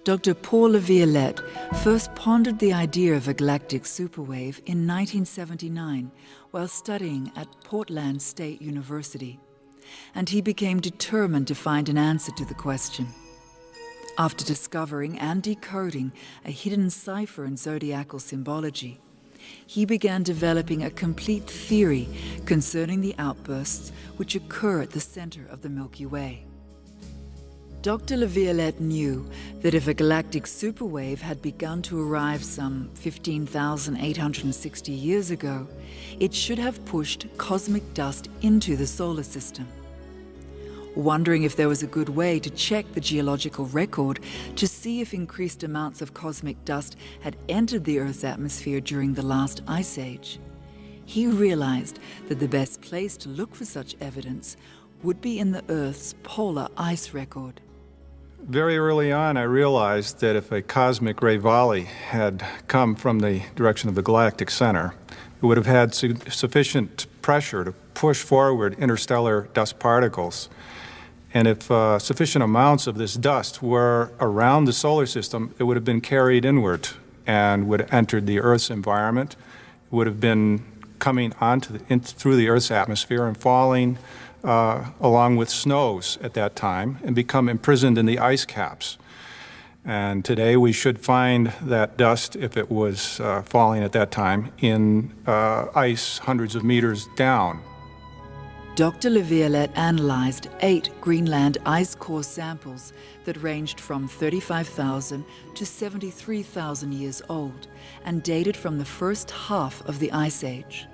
Dr. Paul La Violette first pondered the idea of a galactic superwave in 1979 while studying at Portland State University, and he became determined to find an answer to the question. After discovering and decoding a hidden cipher in zodiacal symbology, he began developing a complete theory concerning the outbursts which occur at the center of the Milky Way. Dr. La Violette knew that if a galactic superwave had begun to arrive some 15,860 years ago, it should have pushed cosmic dust into the solar system. Wondering if there was a good way to check the geological record to see if increased amounts of cosmic dust had entered the Earth's atmosphere during the last ice age, he realized that the best place to look for such evidence would be in the Earth's polar ice record. Very early on, I realized that if a cosmic ray volley had come from the direction of the galactic center, it would have had sufficient pressure to push forward interstellar dust particles. And if sufficient amounts of this dust were around the solar system, it would have been carried inward and would have entered the Earth's environment. It would have been coming through the Earth's atmosphere and falling along with snows at that time and become imprisoned in the ice caps. And today we should find that dust, if it was falling at that time, in ice hundreds of meters down. Dr. La Violette analyzed 8 Greenland ice core samples that ranged from 35,000 to 73,000 years old and dated from the first half of the Ice Age.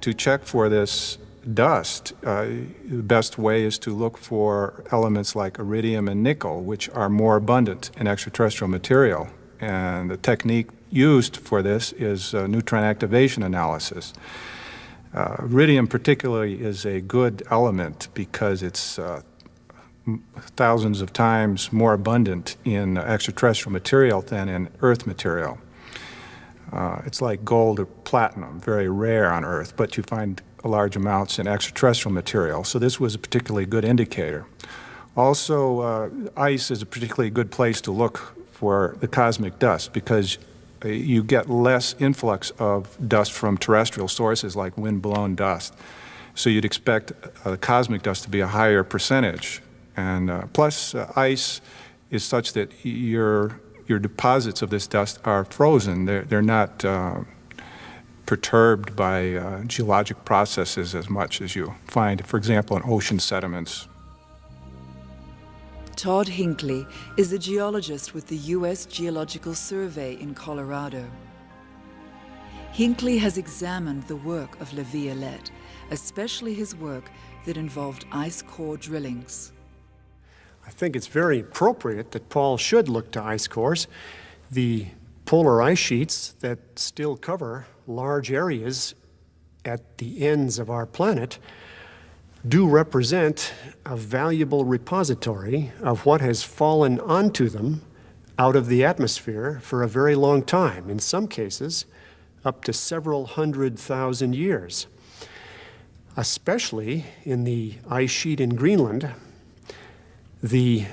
To check for this dust, the best way is to look for elements like iridium and nickel, which are more abundant in extraterrestrial material. And the technique used for this is neutron activation analysis. Iridium particularly is a good element because it's thousands of times more abundant in extraterrestrial material than in Earth material. It's like gold or platinum, very rare on Earth, but you find large amounts in extraterrestrial material, so this was a particularly good indicator. Also, ice is a particularly good place to look for the cosmic dust because you get less influx of dust from terrestrial sources like wind-blown dust. So you'd expect cosmic dust to be a higher percentage. And plus, ice is such that your deposits of this dust are frozen. They're not perturbed by geologic processes as much as you find, for example, in ocean sediments. Todd Hinckley is a geologist with the U.S. Geological Survey in Colorado. Hinckley has examined the work of La Violette, especially his work that involved ice core drillings. I think it's very appropriate that Paul should look to ice cores. The polar ice sheets that still cover large areas at the ends of our planet do represent a valuable repository of what has fallen onto them out of the atmosphere for a very long time, in some cases up to several 100,000 years. Especially in the ice sheet in Greenland, the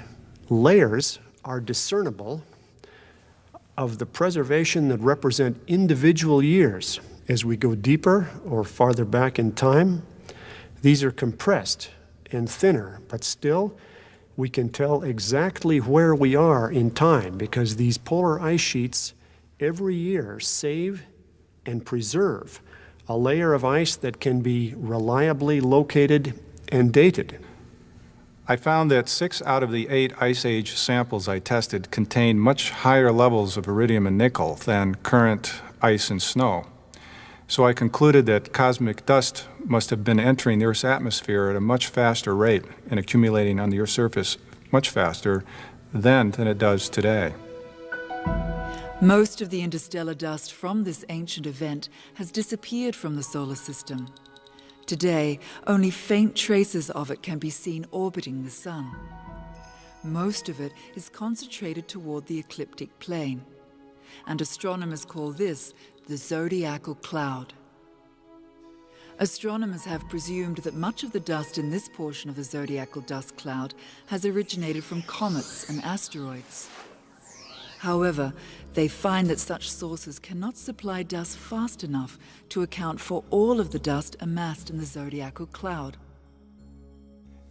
layers are discernible of the preservation that represent individual years. As we go deeper or farther back in time, these are compressed and thinner, but still we can tell exactly where we are in time because these polar ice sheets every year save and preserve a layer of ice that can be reliably located and dated. I found that 6 out of the 8 Ice Age samples I tested contained much higher levels of iridium and nickel than current ice and snow. So I concluded that cosmic dust must have been entering the Earth's atmosphere at a much faster rate and accumulating on the Earth's surface much faster then than it does today. Most of the interstellar dust from this ancient event has disappeared from the solar system. Today, only faint traces of it can be seen orbiting the Sun. Most of it is concentrated toward the ecliptic plane, and astronomers call this the zodiacal cloud. Astronomers have presumed that much of the dust in this portion of the zodiacal dust cloud has originated from comets and asteroids. However, they find that such sources cannot supply dust fast enough to account for all of the dust amassed in the zodiacal cloud.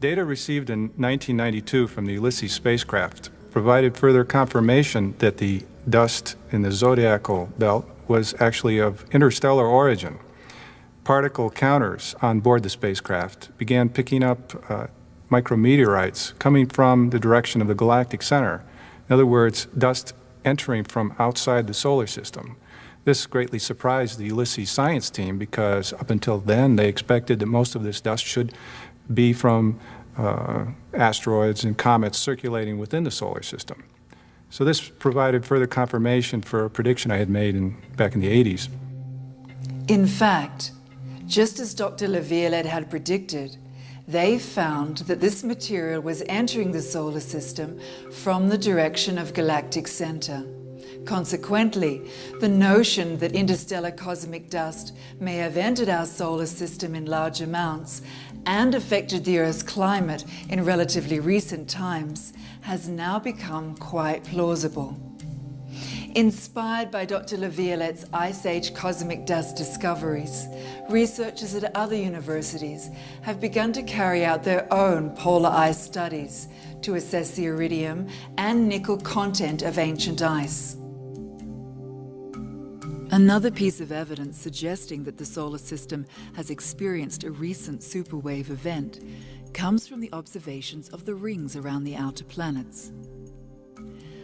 Data received in 1992 from the Ulysses spacecraft provided further confirmation that the dust in the zodiacal belt was actually of interstellar origin. Particle counters on board the spacecraft began picking up micrometeorites coming from the direction of the galactic center. In other words, dust entering from outside the solar system. This greatly surprised the Ulysses science team because up until then they expected that most of this dust should be from asteroids and comets circulating within the solar system. So this provided further confirmation for a prediction I had made back in the 80s. In fact, just as Dr. La Violette had predicted, they found that this material was entering the solar system from the direction of galactic center. Consequently, the notion that interstellar cosmic dust may have entered our solar system in large amounts and affected the Earth's climate in relatively recent times has now become quite plausible. Inspired by Dr. La Violette's Ice Age cosmic dust discoveries, researchers at other universities have begun to carry out their own polar ice studies to assess the iridium and nickel content of ancient ice. Another piece of evidence suggesting that the solar system has experienced a recent superwave event comes from the observations of the rings around the outer planets.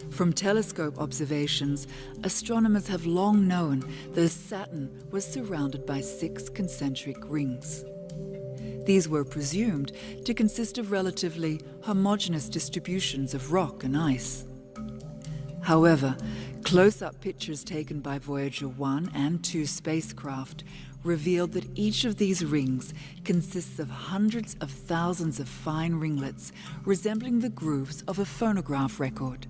From telescope observations, astronomers have long known that Saturn was surrounded by 6 concentric rings. These were presumed to consist of relatively homogeneous distributions of rock and ice. However, close-up pictures taken by Voyager 1 and 2 spacecraft revealed that each of these rings consists of hundreds of thousands of fine ringlets resembling the grooves of a phonograph record.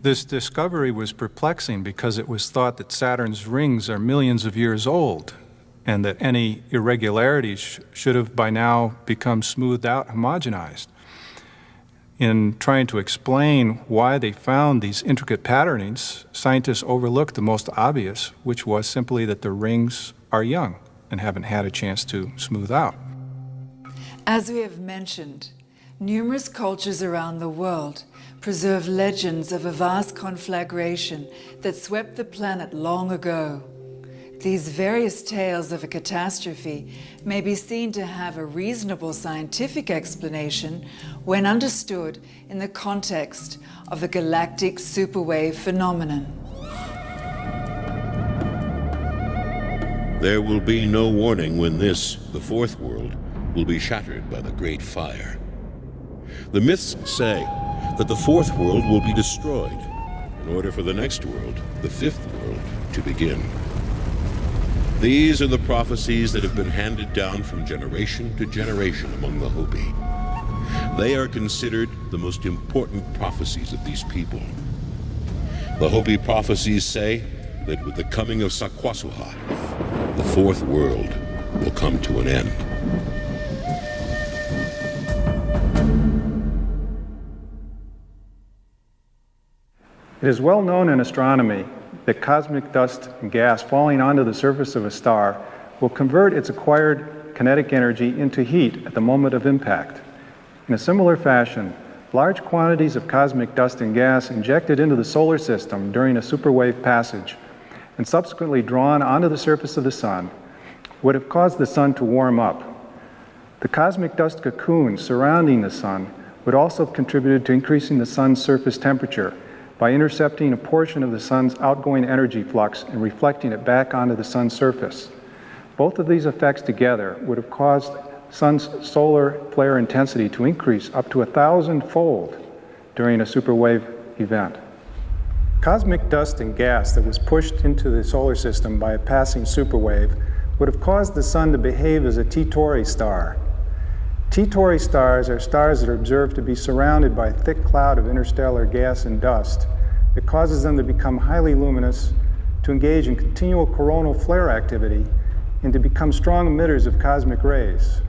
This discovery was perplexing because it was thought that Saturn's rings are millions of years old and that any irregularities should have by now become smoothed out, homogenized. In trying to explain why they found these intricate patternings, scientists overlooked the most obvious, which was simply that the rings are young and haven't had a chance to smooth out. As we have mentioned, numerous cultures around the world preserve legends of a vast conflagration that swept the planet long ago. These various tales of a catastrophe may be seen to have a reasonable scientific explanation when understood in the context of a galactic superwave phenomenon. There will be no warning when this, the fourth world, will be shattered by the Great Fire. The myths say that the fourth world will be destroyed in order for the next world, the fifth world, to begin. These are the prophecies that have been handed down from generation to generation among the Hopi. They are considered the most important prophecies of these people. The Hopi prophecies say that with the coming of Sakwasuha, the fourth world will come to an end. It is well known in astronomy that cosmic dust and gas falling onto the surface of a star will convert its acquired kinetic energy into heat at the moment of impact. In a similar fashion, large quantities of cosmic dust and gas injected into the solar system during a superwave passage and subsequently drawn onto the surface of the sun would have caused the sun to warm up. The cosmic dust cocoon surrounding the sun would also have contributed to increasing the sun's surface temperature by intercepting a portion of the sun's outgoing energy flux and reflecting it back onto the sun's surface. Both of these effects together would have caused sun's solar flare intensity to increase up to 1,000-fold during a superwave event. Cosmic dust and gas that was pushed into the solar system by a passing superwave would have caused the sun to behave as a T Tauri star. T Tauri stars are stars that are observed to be surrounded by a thick cloud of interstellar gas and dust that causes them to become highly luminous, to engage in continual coronal flare activity, and to become strong emitters of cosmic rays.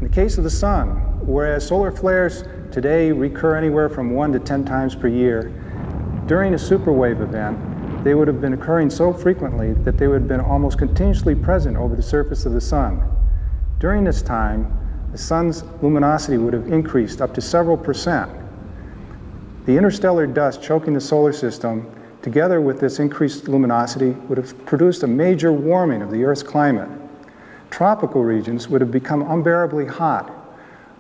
In the case of the sun, whereas solar flares today recur anywhere from 1 to 10 times per year, during a superwave event, they would have been occurring so frequently that they would have been almost continuously present over the surface of the sun. During this time, the sun's luminosity would have increased up to several percent. The interstellar dust choking the solar system, together with this increased luminosity, would have produced a major warming of the Earth's climate. Tropical regions would have become unbearably hot,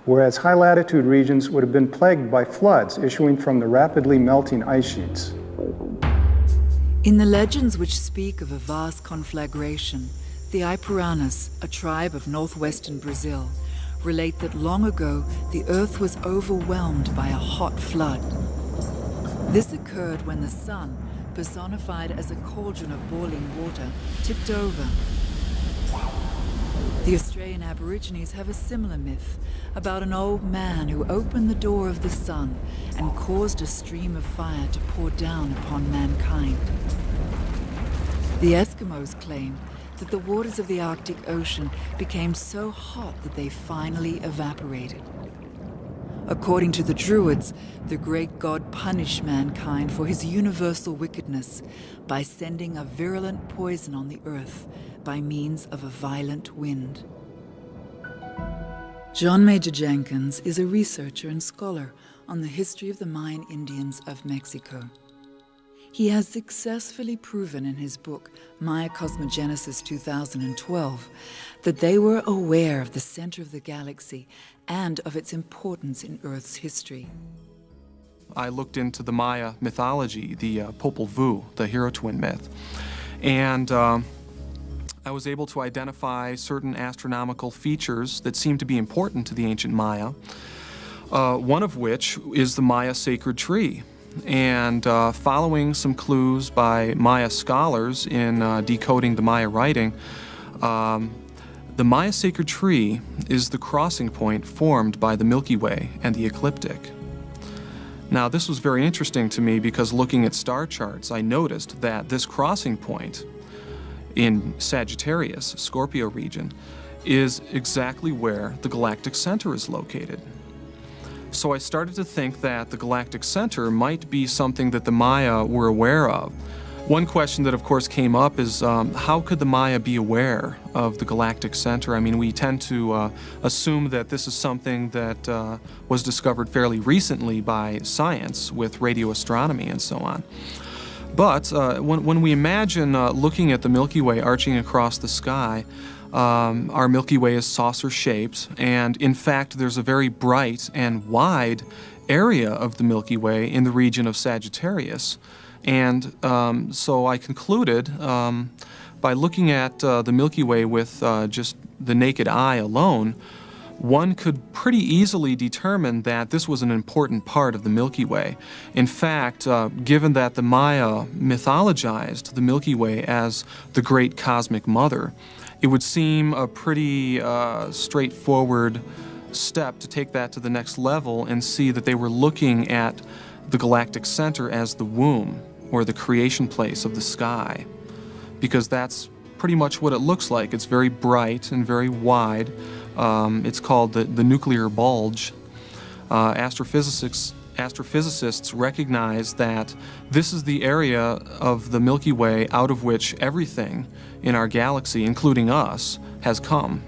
whereas high-latitude regions would have been plagued by floods issuing from the rapidly melting ice sheets. In the legends which speak of a vast conflagration, the Aipuranas, a tribe of northwestern Brazil, relate that long ago the earth was overwhelmed by a hot flood. This occurred when the sun, personified as a cauldron of boiling water, tipped over. The Australian Aborigines have a similar myth about an old man who opened the door of the sun and caused a stream of fire to pour down upon mankind. The Eskimos claim that the waters of the Arctic Ocean became so hot that they finally evaporated. According to the Druids, the great god punished mankind for his universal wickedness by sending a virulent poison on the earth by means of a violent wind. John Major Jenkins is a researcher and scholar on the history of the Mayan Indians of Mexico. He has successfully proven in his book, Maya Cosmogenesis 2012, that they were aware of the center of the galaxy and of its importance in Earth's history. I looked into the Maya mythology, the Popol Vuh, the hero twin myth, and I was able to identify certain astronomical features that seemed to be important to the ancient Maya, one of which is the Maya sacred tree. And following some clues by Maya scholars in decoding the Maya writing, the Maya sacred tree is the crossing point formed by the Milky Way and the ecliptic. Now, this was very interesting to me because looking at star charts, I noticed that this crossing point in Sagittarius, Scorpio region, is exactly where the galactic center is located. So I started to think that the galactic center might be something that the Maya were aware of. One question that of course came up is how could the Maya be aware of the galactic center? I mean, we tend to assume that this is something that was discovered fairly recently by science with radio astronomy and so on. But when we imagine looking at the Milky Way arching across the sky, our Milky Way is saucer-shaped, and in fact there's a very bright and wide area of the Milky Way in the region of Sagittarius. And so I concluded by looking at the Milky Way with just the naked eye alone, one could pretty easily determine that this was an important part of the Milky Way. In fact, given that the Maya mythologized the Milky Way as the great cosmic mother, it would seem a pretty straightforward step to take that to the next level and see that they were looking at the galactic center as the womb or the creation place of the sky, because that's pretty much what it looks like. It's very bright and very wide. It's called the nuclear bulge. Astrophysicists recognize that this is the area of the Milky Way out of which everything in our galaxy, including us, has come.